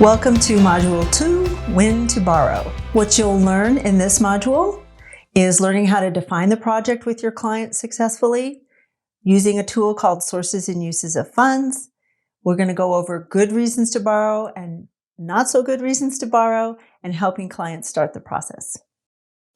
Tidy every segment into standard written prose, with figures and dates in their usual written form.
Welcome to Module 2, When to Borrow. What you'll learn in this module is learning how to define the project with your client successfully, using a tool called Sources and Uses of Funds. We're going to go over good reasons to borrow and not so good reasons to borrow, and helping clients start the process.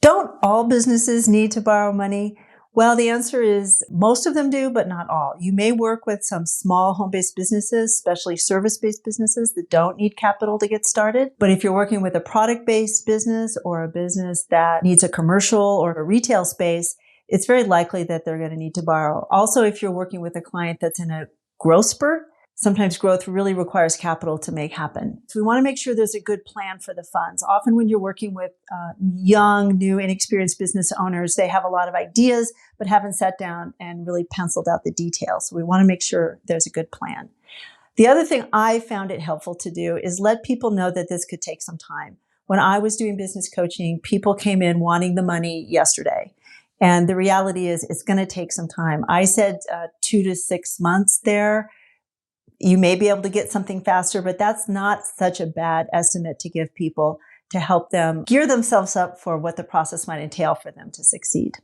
Don't all businesses need to borrow money? Well, the answer is most of them do, but not all. You may work with some small home-based businesses, especially service-based businesses that don't need capital to get started. But if you're working with a product-based business or a business that needs a commercial or a retail space, it's very likely that they're going to need to borrow. Also, if you're working with a client that's in a growth spurt, sometimes growth really requires capital to make happen. So we want to make sure there's a good plan for the funds. Often when you're working with young, new, inexperienced business owners, they have a lot of ideas, but haven't sat down and really penciled out the details. So we want to make sure there's a good plan. The other thing I found it helpful to do is let people know that this could take some time. When I was doing business coaching, people came in wanting the money yesterday. And the reality is it's going to take some time. I said 2 to 6 months there. You may be able to get something faster, but that's not such a bad estimate to give people to help them gear themselves up for what the process might entail for them to succeed.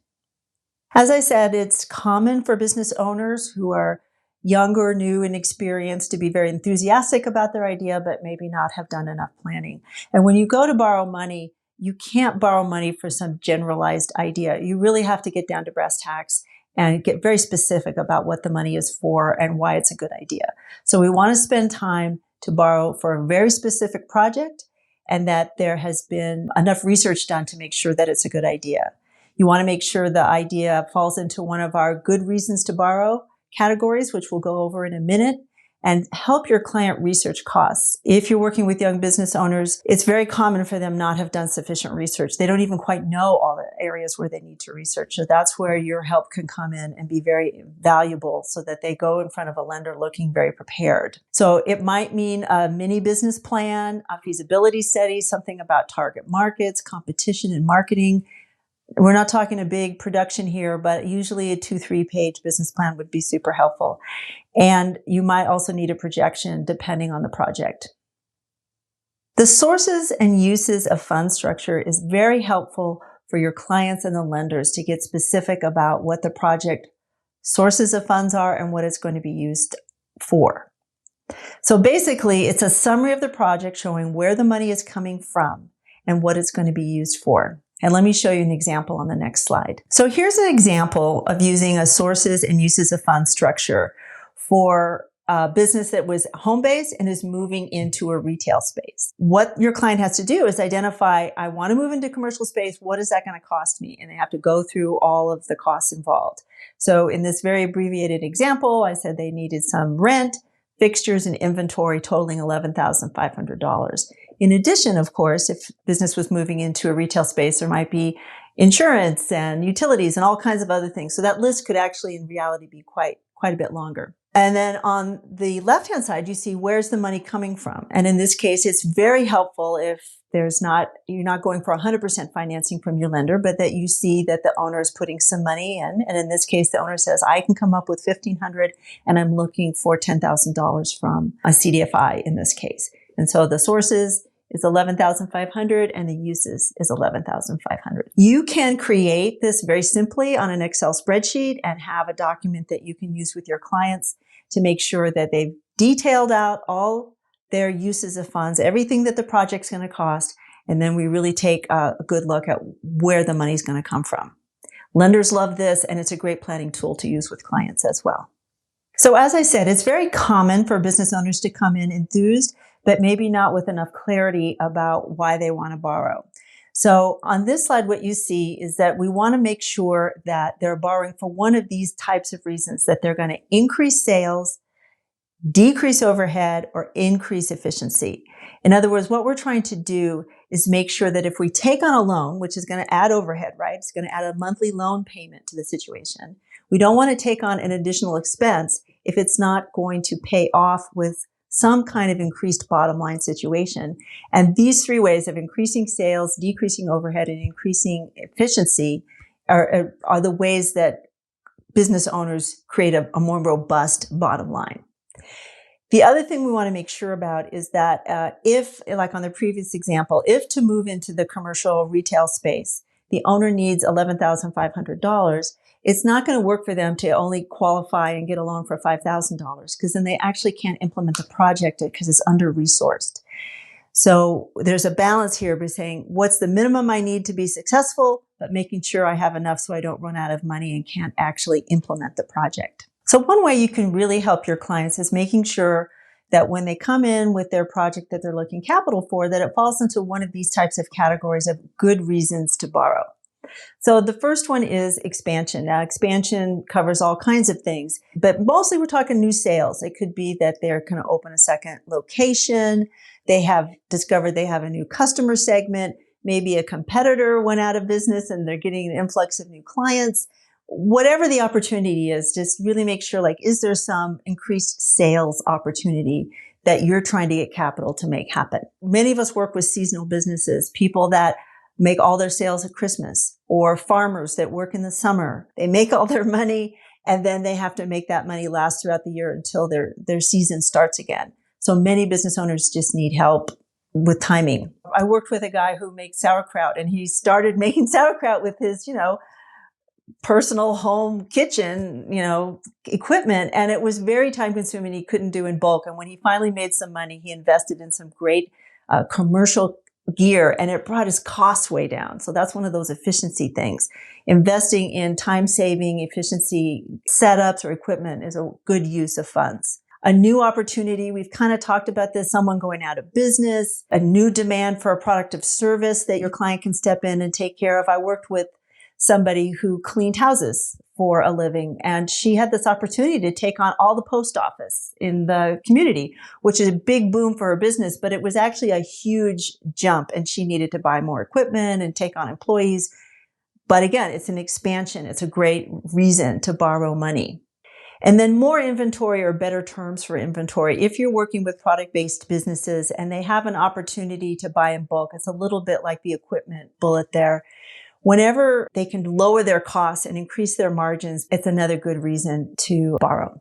As I said, it's common for business owners who are younger, new, and experienced to be very enthusiastic about their idea, but maybe not have done enough planning. And when you go to borrow money, you can't borrow money for some generalized idea. You really have to get down to brass tacks and get very specific about what the money is for and why it's a good idea. So we want to spend time to borrow for a very specific project and that there has been enough research done to make sure that it's a good idea. You want to make sure the idea falls into one of our good reasons to borrow categories, which we'll go over in a minute, and help your client research costs. If you're working with young business owners, it's very common for them not have done sufficient research. They don't even quite know all the areas where they need to research. So that's where your help can come in and be very valuable so that they go in front of a lender looking very prepared. So it might mean a mini business plan, a feasibility study, something about target markets, competition and marketing. We're not talking a big production here, but usually a 2-3 page business plan would be super helpful. And you might also need a projection depending on the project. The sources and uses of fund structure is very helpful for your clients and the lenders to get specific about what the project sources of funds are and what it's going to be used for. So basically, it's a summary of the project showing where the money is coming from and what it's going to be used for. And let me show you an example on the next slide. So here's an example of using a sources and uses of funds structure for a business that was home-based and is moving into a retail space. What your client has to do is identify, I want to move into commercial space. What is that going to cost me? And they have to go through all of the costs involved. So in this very abbreviated example, I said they needed some rent, fixtures, and inventory totaling $11,500. In addition, of course, if business was moving into a retail space, there might be insurance and utilities and all kinds of other things. So that list could actually in reality be quite a bit longer. And then on the left-hand side, you see where's the money coming from. And in this case, it's very helpful if you're not going for 100% financing from your lender, but that you see that the owner is putting some money in. And in this case, the owner says, I can come up with $1,500 and I'm looking for $10,000 from a CDFI in this case. And so the sources is $11,500 and the uses is $11,500. You can create this very simply on an Excel spreadsheet and have a document that you can use with your clients to make sure that they've detailed out all their uses of funds, everything that the project's going to cost, and then we really take a good look at where the money's going to come from. Lenders love this, and it's a great planning tool to use with clients as well. So as I said, it's very common for business owners to come in enthused, but maybe not with enough clarity about why they want to borrow. So on this slide, what you see is that we want to make sure that they're borrowing for one of these types of reasons, that they're going to increase sales, decrease overhead, or increase efficiency. In other words, what we're trying to do is make sure that if we take on a loan, which is going to add overhead, right? It's going to add a monthly loan payment to the situation. We don't want to take on an additional expense if it's not going to pay off with some kind of increased bottom line situation. And these 3 ways of increasing sales, decreasing overhead, and increasing efficiency are the ways that business owners create a more robust bottom line. The other thing we want to make sure about is that if, like on the previous example, if to move into the commercial retail space, the owner needs $11,500, it's not going to work for them to only qualify and get a loan for $5,000 because then they actually can't implement the project because it's under-resourced. So there's a balance here by saying, what's the minimum I need to be successful, but making sure I have enough so I don't run out of money and can't actually implement the project. So one way you can really help your clients is making sure that when they come in with their project that they're looking capital for, that it falls into one of these types of categories of good reasons to borrow. So the first one is expansion. Now, expansion covers all kinds of things, but mostly we're talking new sales. It could be that they're going to open a second location. They have discovered they have a new customer segment. Maybe a competitor went out of business and they're getting an influx of new clients. Whatever the opportunity is, just really make sure, like, is there some increased sales opportunity that you're trying to get capital to make happen? Many of us work with seasonal businesses, people that make all their sales at Christmas, or farmers that work in the summer. They make all their money and then they have to make that money last throughout the year until their season starts again. So many business owners just need help with timing. I worked with a guy who makes sauerkraut, and he started making sauerkraut with his, personal home kitchen, equipment. And it was very time consuming. He couldn't do in bulk. And when he finally made some money, he invested in some great commercial gear, and it brought his costs way down. So that's one of those efficiency things. Investing in time-saving efficiency setups or equipment is a good use of funds. A new opportunity, we've kind of talked about this, someone going out of business, a new demand for a product of service that your client can step in and take care of. I worked with somebody who cleaned houses for a living, and she had this opportunity to take on all the post office in the community, which is a big boom for her business, but it was actually a huge jump, and she needed to buy more equipment and take on employees. But again, it's an expansion. It's a great reason to borrow money. And then more inventory or better terms for inventory. If you're working with product-based businesses and they have an opportunity to buy in bulk, it's a little bit like the equipment bullet there. Whenever they can lower their costs and increase their margins, it's another good reason to borrow.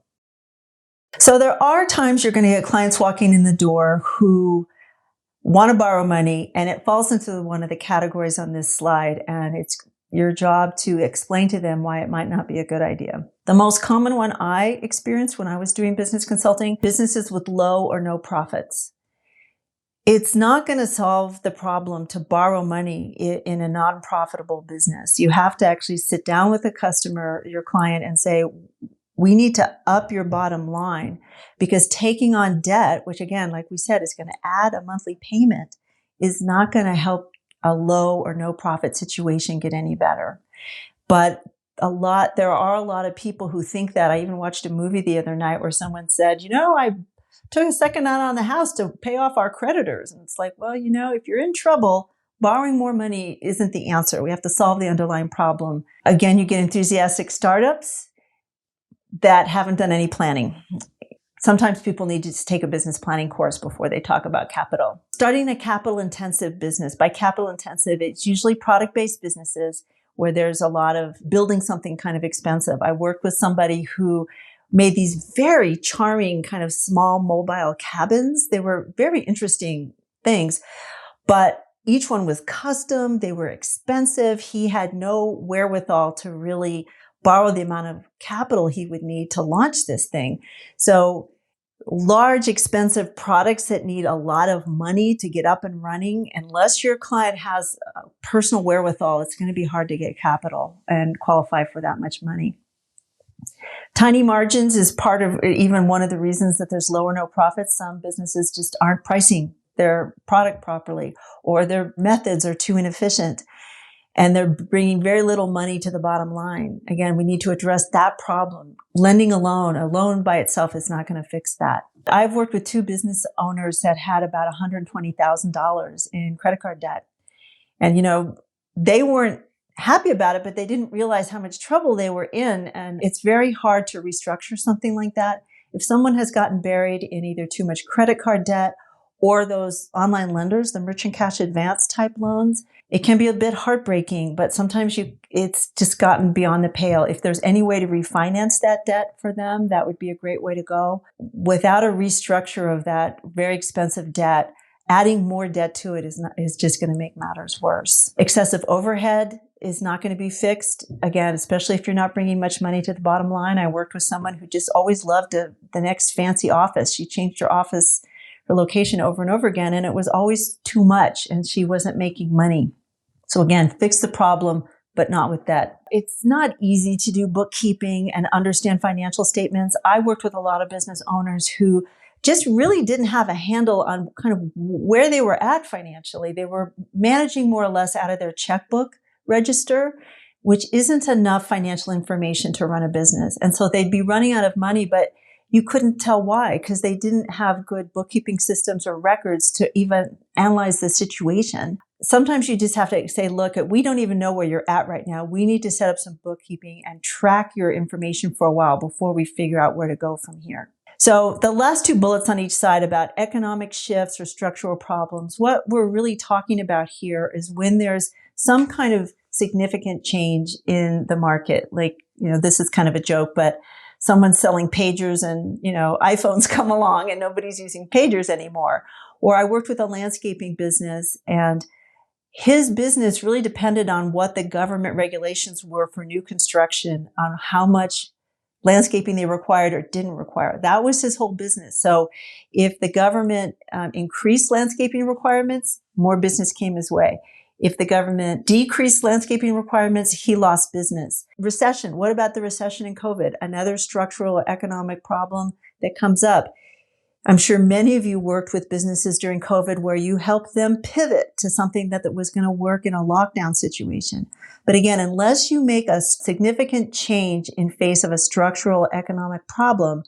So there are times you're going to get clients walking in the door who want to borrow money, and it falls into one of the categories on this slide, and it's your job to explain to them why it might not be a good idea. The most common one I experienced when I was doing business consulting, businesses with low or no profits. It's not going to solve the problem to borrow money in a non-profitable business. You have to actually sit down with the customer, your client, and say, we need to up your bottom line, because taking on debt, which again, like we said, is going to add a monthly payment, is not going to help a low or no profit situation get any better. But there are a lot of people who think that. I even watched a movie the other night where someone said, I took a second out on the house to pay off our creditors. And it's like, well, if you're in trouble, borrowing more money isn't the answer. We have to solve the underlying problem. Again, you get enthusiastic startups that haven't done any planning. Sometimes people need to take a business planning course before they talk about capital. Starting a capital-intensive business. By capital-intensive, it's usually product-based businesses where there's a lot of building something kind of expensive. I worked with somebody who made these very charming kind of small mobile cabins. They were very interesting things, but each one was custom. They were expensive. He had no wherewithal to really borrow the amount of capital he would need to launch this thing. So large, expensive products that need a lot of money to get up and running, unless your client has personal wherewithal, it's going to be hard to get capital and qualify for that much money. Tiny margins is part of even one of the reasons that there's low or no profits. Some businesses just aren't pricing their product properly, or their methods are too inefficient, and they're bringing very little money to the bottom line. Again, we need to address that problem. Lending a loan by itself is not going to fix that. I've worked with two business owners that had about $120,000 in credit card debt. And, they weren't happy about it, but they didn't realize how much trouble they were in. And it's very hard to restructure something like that. If someone has gotten buried in either too much credit card debt or those online lenders, the merchant cash advance type loans, it can be a bit heartbreaking, but sometimes it's just gotten beyond the pale. If there's any way to refinance that debt for them, that would be a great way to go. Without a restructure of that very expensive debt, adding more debt to it is just going to make matters worse. Excessive overhead is not going to be fixed. Again, especially if you're not bringing much money to the bottom line. I worked with someone who just always loved the next fancy office. She changed her location over and over again, and it was always too much, and she wasn't making money. So again, fix the problem, but not with debt. It's not easy to do bookkeeping and understand financial statements. I worked with a lot of business owners who just really didn't have a handle on kind of where they were at financially. They were managing more or less out of their checkbook register, which isn't enough financial information to run a business. And so they'd be running out of money, but you couldn't tell why, because they didn't have good bookkeeping systems or records to even analyze the situation. Sometimes you just have to say, look, we don't even know where you're at right now. We need to set up some bookkeeping and track your information for a while before we figure out where to go from here. So the last two bullets on each side about economic shifts or structural problems, what we're really talking about here is when there's some kind of significant change in the market. Like, this is kind of a joke, but someone's selling pagers and, iPhones come along and nobody's using pagers anymore. Or I worked with a landscaping business, and his business really depended on what the government regulations were for new construction, on how much landscaping they required or didn't require. That was his whole business. So if the government increased landscaping requirements, more business came his way. If the government decreased landscaping requirements, he lost business. Recession. What about the recession in COVID? Another structural economic problem that comes up. I'm sure many of you worked with businesses during COVID where you helped them pivot to something that was going to work in a lockdown situation. But again, unless you make a significant change in face of a structural economic problem,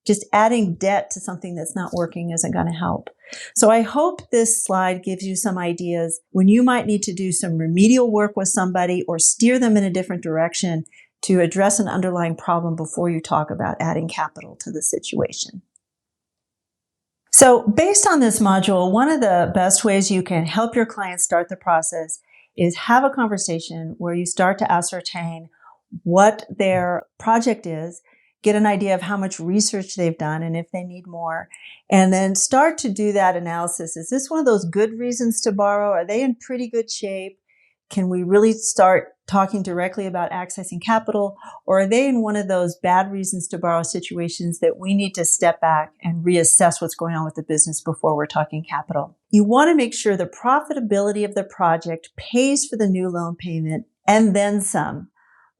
just adding debt to something that's not working isn't going to help. So I hope this slide gives you some ideas when you might need to do some remedial work with somebody or steer them in a different direction to address an underlying problem before you talk about adding capital to the situation. So based on this module, one of the best ways you can help your clients start the process is have a conversation where you start to ascertain what their project is, get an idea of how much research they've done and if they need more, and then start to do that analysis. Is this one of those good reasons to borrow? Are they in pretty good shape? Can we really start talking directly about accessing capital? Or are they in one of those bad reasons to borrow situations that we need to step back and reassess what's going on with the business before we're talking capital? You want to make sure the profitability of the project pays for the new loan payment and then some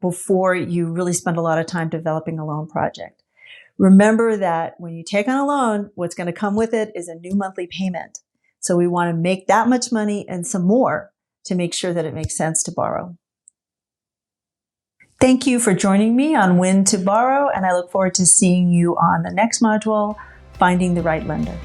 before you really spend a lot of time developing a loan project. Remember that when you take on a loan, what's going to come with it is a new monthly payment. So we want to make that much money and some more to make sure that it makes sense to borrow. Thank you for joining me on When to Borrow, and I look forward to seeing you on the next module, Finding the Right Lender.